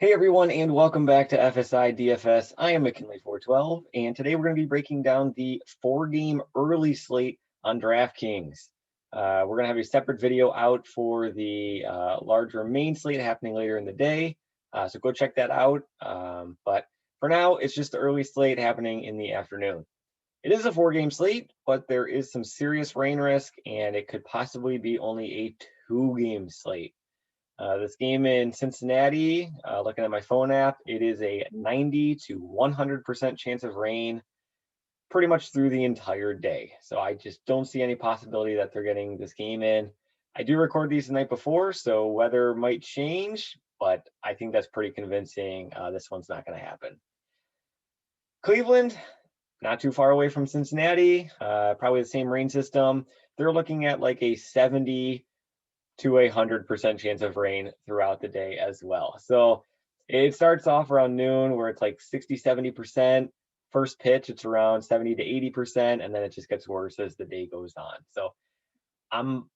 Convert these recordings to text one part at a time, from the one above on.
Hey everyone, and welcome back to FSI DFS. I am McKinley412, and today we're going to be breaking down the 4-game early slate on Draftkings. We're going to have a separate video out for the larger main slate happening later in the day, so go check that out. But for now, it's just the early slate happening in the afternoon. It is a 4-game slate, but there is some serious rain risk, and it could possibly be only a 2-game slate. This game in Cincinnati, looking at my phone app, it is a 90 to 100% chance of rain pretty much through the entire day. So I just don't see any possibility that they're getting this game in. I do record these the night before, so weather might change, but I think that's pretty convincing. This one's not going to happen. Cleveland, not too far away from Cincinnati, probably the same rain system. They're looking at like a 70 to 100% chance of rain throughout the day as well. So it starts off around noon where it's like 60-70%. First pitch, it's around 70 to 80%, and then it just gets worse as the day goes on. So I'm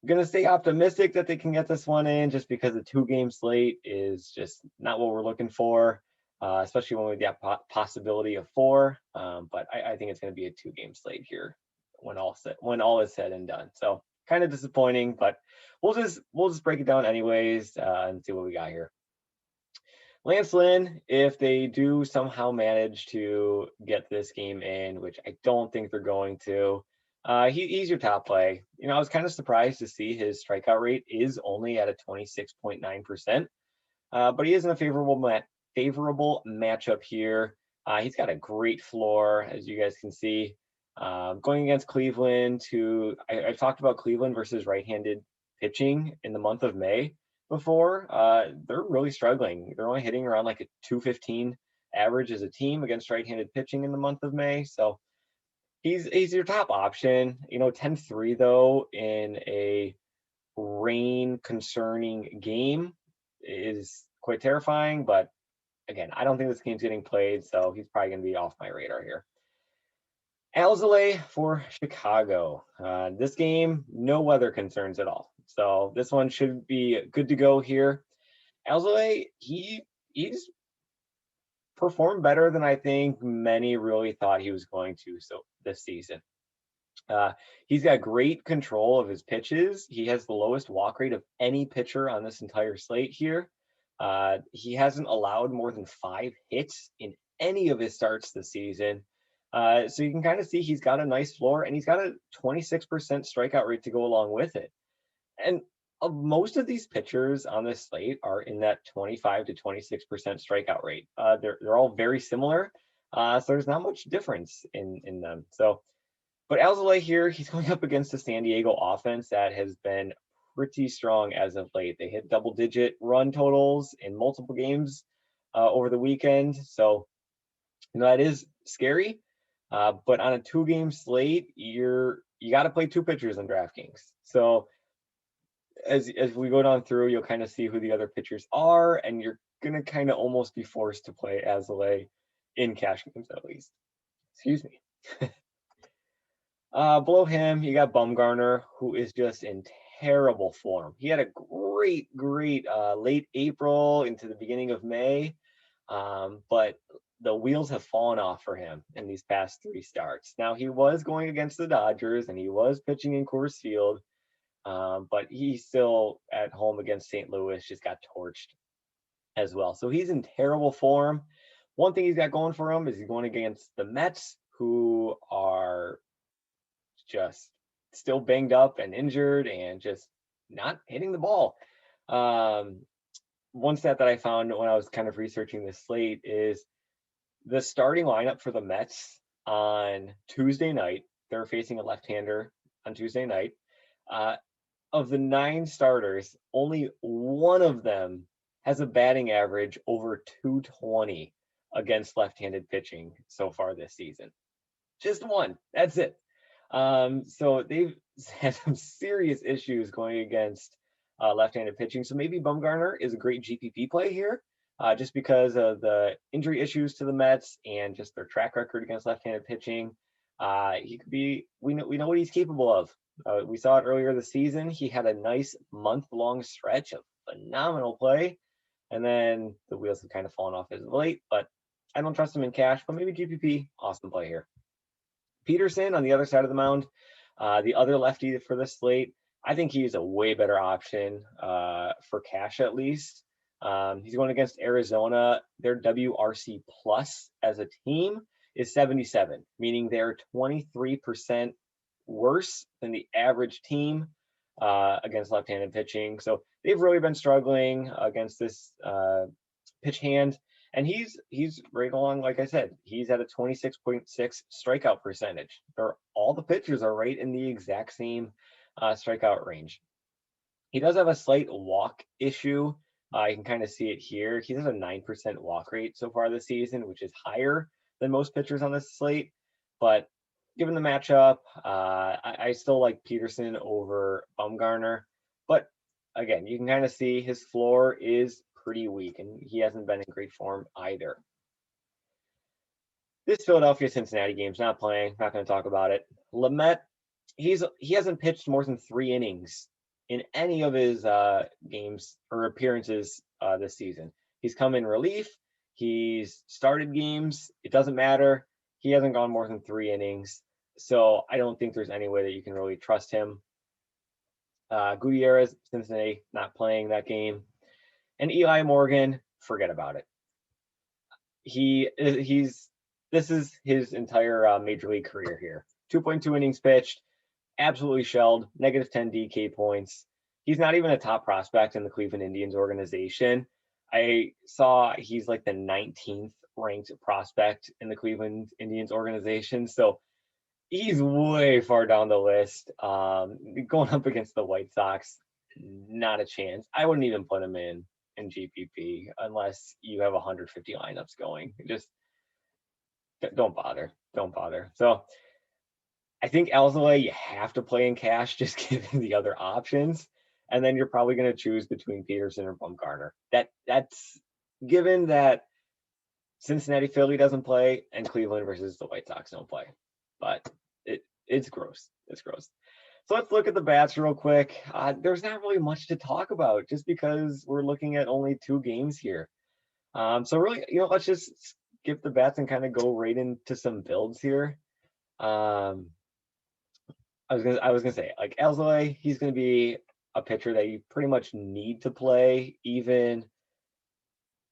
going to stay optimistic that they can get this one in, just because a 2-game slate is just not what we're looking for, especially when we get possibility of 4. But I think it's going to be a 2-game slate here when all is said and done. So kind of disappointing, but we'll just break it down anyways and see what we got here. Lance Lynn, if they do somehow manage to get this game in, which I don't think they're going to, he's your top play. You know, I was kind of surprised to see his strikeout rate is only at a 26.9%, but he is in a favorable matchup here. He's got a great floor, as you guys can see. Going against Cleveland, I talked about Cleveland versus right-handed pitching in the month of May before. They're really struggling. They're only hitting around like a 215 average as a team against right-handed pitching in the month of May. So he's your top option. You know, 10-3 though in a rain concerning game is quite terrifying. But again, I don't think this game's getting played, so he's probably going to be off my radar here. ALZOLAY for Chicago. This game, no weather concerns at all. So this one should be good to go here. ALZOLAY, he's performed better than I think many really thought he was going to this season. He's got great control of his pitches. He has the lowest walk rate of any pitcher on this entire slate here. He hasn't allowed more than 5 hits in any of his starts this season. So you can kind of see he's got a nice floor, and he's got a 26% strikeout rate to go along with it. And most of these pitchers on this slate are in that 25 to 26% strikeout rate. They're all very similar, so there's not much difference in them. So, but ALZOLAY here, he's going up against a San Diego offense that has been pretty strong as of late. They hit double-digit run totals in multiple games over the weekend. So, you know, that is scary. But on a 2-game slate, you got to play 2 pitchers in DraftKings. So as we go down through, you'll kind of see who the other pitchers are, and you're gonna kind of almost be forced to play ALZOLAY in cash games at least. Excuse me. Below him, you got Bumgarner, who is just in terrible form. He had a great late April into the beginning of May, but the wheels have fallen off for him in these past 3 starts. Now, he was going against the Dodgers, and he was pitching in Coors Field, but he's still at home against St. Louis, just got torched as well. So he's in terrible form. One thing he's got going for him is he's going against the Mets, who are just still banged up and injured and just not hitting the ball. One stat that I found when I was kind of researching this slate is the starting lineup for the Mets on Tuesday night. They're facing a left-hander on Tuesday night. Of the 9 starters, only one of them has a batting average over 220 against left-handed pitching so far this season. Just one. That's it. So they've had some serious issues going against left-handed pitching. So maybe Bumgarner is a great GPP play here, just because of the injury issues to the Mets and just their track record against left-handed pitching. He could be. We know what he's capable of. We saw it earlier this season. He had a nice month-long stretch of phenomenal play. And then the wheels have kind of fallen off as of late, but I don't trust him in cash, but maybe GPP, awesome play here. Peterson on the other side of the mound, the other lefty for this slate, I think he's a way better option for cash at least. He's going against Arizona. Their WRC plus as a team is 77, meaning they're 23% worse than the average team against left-handed pitching. So they've really been struggling against this pitch hand. And he's right along, like I said, he's at a 26.6 strikeout percentage. All the pitchers are right in the exact same strikeout range. He does have a slight walk issue. You can kind of see it here. He has a 9% walk rate so far this season, which is higher than most pitchers on this slate. But given the matchup, I still like Peterson over Bumgarner. But again, you can kind of see his floor is pretty weak, and he hasn't been in great form either. This Philadelphia-Cincinnati game's not playing. Not going to talk about it. Lamet, he hasn't pitched more than 3 innings in any of his games or appearances this season. He's come in relief. He's started games. It doesn't matter. He hasn't gone more than 3 innings. So I don't think there's any way that you can really trust him. Gutierrez, Cincinnati, not playing that game. And Eli Morgan, forget about it. This is his entire major league career here. 2.2 innings pitched, absolutely shelled, -10 DK points. He's not even a top prospect in the Cleveland Indians organization. I saw he's like the 19th ranked prospect in the Cleveland Indians organization. So he's way far down the list. Going up against the White Sox, not a chance. I wouldn't even put him in GPP unless you have 150 lineups going. Just don't bother. Don't bother. So I think ALZOLAY you have to play in cash just given the other options. And then you're probably going to choose between Peterson or Bumgarner. That's given that Cincinnati Philly doesn't play and Cleveland versus the White Sox don't play. But it's gross. It's gross. So let's look at the bats real quick. There's not really much to talk about just because we're looking at only 2 games here. So really, let's just skip the bats and kind of go right into some builds here. I was gonna say, like ALZOLAY, he's gonna be a pitcher that you pretty much need to play even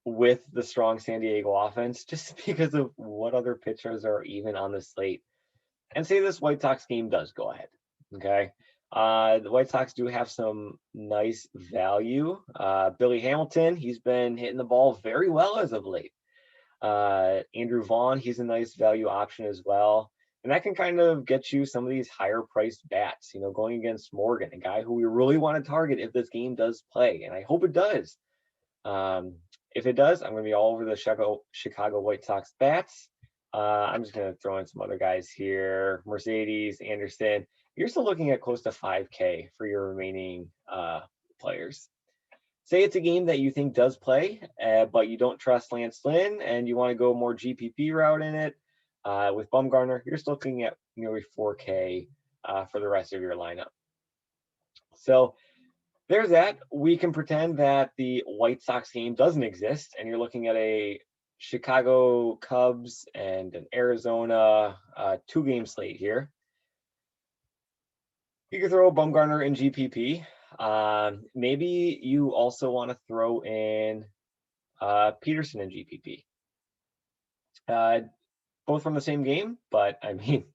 with the strong San Diego offense, just because of what other pitchers are even on the slate. And say this White Sox game does go ahead. Okay. The White Sox do have some nice value. Billy Hamilton, he's been hitting the ball very well as of late. Andrew Vaughn, he's a nice value option as well. And that can kind of get you some of these higher priced bats, going against Morgan, a guy who we really want to target if this game does play. And I hope it does. If it does, I'm going to be all over the Chicago White Sox bats. I'm just going to throw in some other guys here. Mercedes, Anderson. You're still looking at close to 5K for your remaining players. Say it's a game that you think does play, but you don't trust Lance Lynn and you want to go more GPP route in it with Bumgarner, you're still looking at nearly 4K for the rest of your lineup. So there's that. We can pretend that the White Sox game doesn't exist and you're looking at a Chicago Cubs and an Arizona 2-game slate here. You can throw Bumgarner in GPP. Maybe you also want to throw in Peterson in GPP. Both from the same game, but I mean,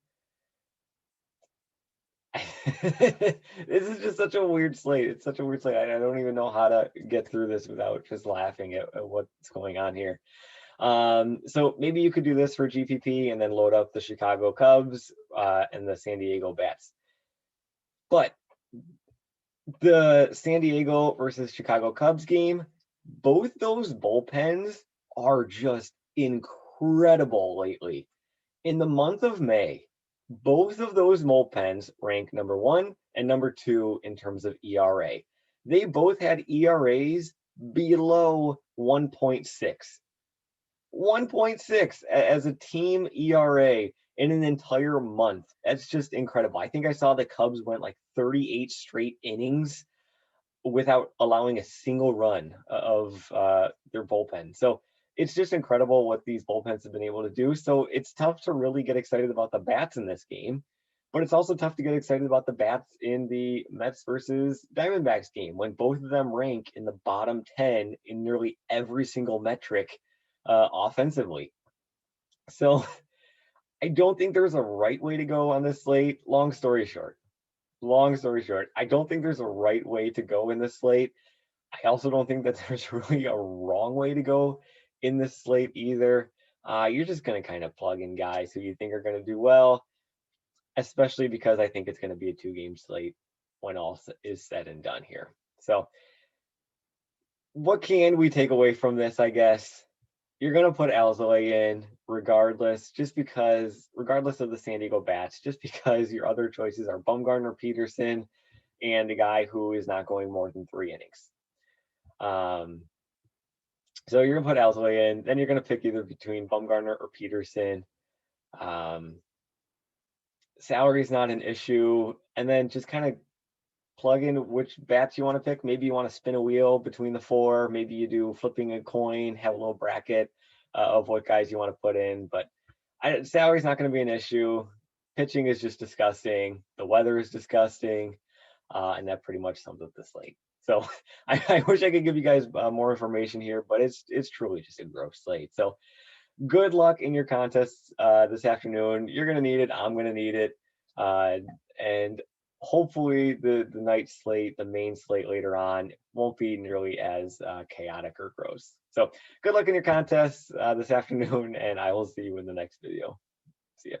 this is just such a weird slate. It's such a weird slate. I don't even know how to get through this without just laughing at what's going on here. So maybe you could do this for GPP and then load up the Chicago Cubs and the San Diego Bats. But the San Diego versus Chicago Cubs game, both those bullpens are just incredible lately. In the month of May, both of those bullpens rank number 1 and number 2 in terms of ERA. They both had ERAs below 1.6. 1.6 as a team ERA in an entire month. That's just incredible. I think I saw the Cubs went like 38 straight innings. without allowing a single run of their bullpen. So it's just incredible what these bullpens have been able to do. So it's tough to really get excited about the bats in this game, but it's also tough to get excited about the bats in the Mets versus Diamondbacks game when both of them rank in the bottom 10 in nearly every single metric offensively. So I don't think there's a right way to go on this slate. Long story short, I don't think there's a right way to go in this slate. I also don't think that there's really a wrong way to go in this slate either. You're just going to kind of plug in guys who you think are going to do well, especially because I think it's going to be a 2-game slate when all is said and done here. So what can we take away from this, I guess? You're going to put ALZOLAY in regardless of the San Diego Bats, just because your other choices are Bumgarner, Peterson, and a guy who is not going more than 3 innings. So you're going to put ALZOLAY in, then you're going to pick either between Bumgarner or Peterson. Salary is not an issue, and then just kind of plug in which bats you want to pick. Maybe you want to spin a wheel between the 4. Maybe you do flipping a coin, have a little bracket of what guys you want to put in. But salary is not going to be an issue. Pitching is just disgusting. The weather is disgusting. And that pretty much sums up the slate. So I wish I could give you guys more information here, but it's truly just a gross slate. So good luck in your contests this afternoon. You're going to need it. I'm going to need it. And hopefully the night slate, the main slate later on, won't be nearly as chaotic or gross. So good luck in your contests this afternoon, and I will see you in the next video. See ya.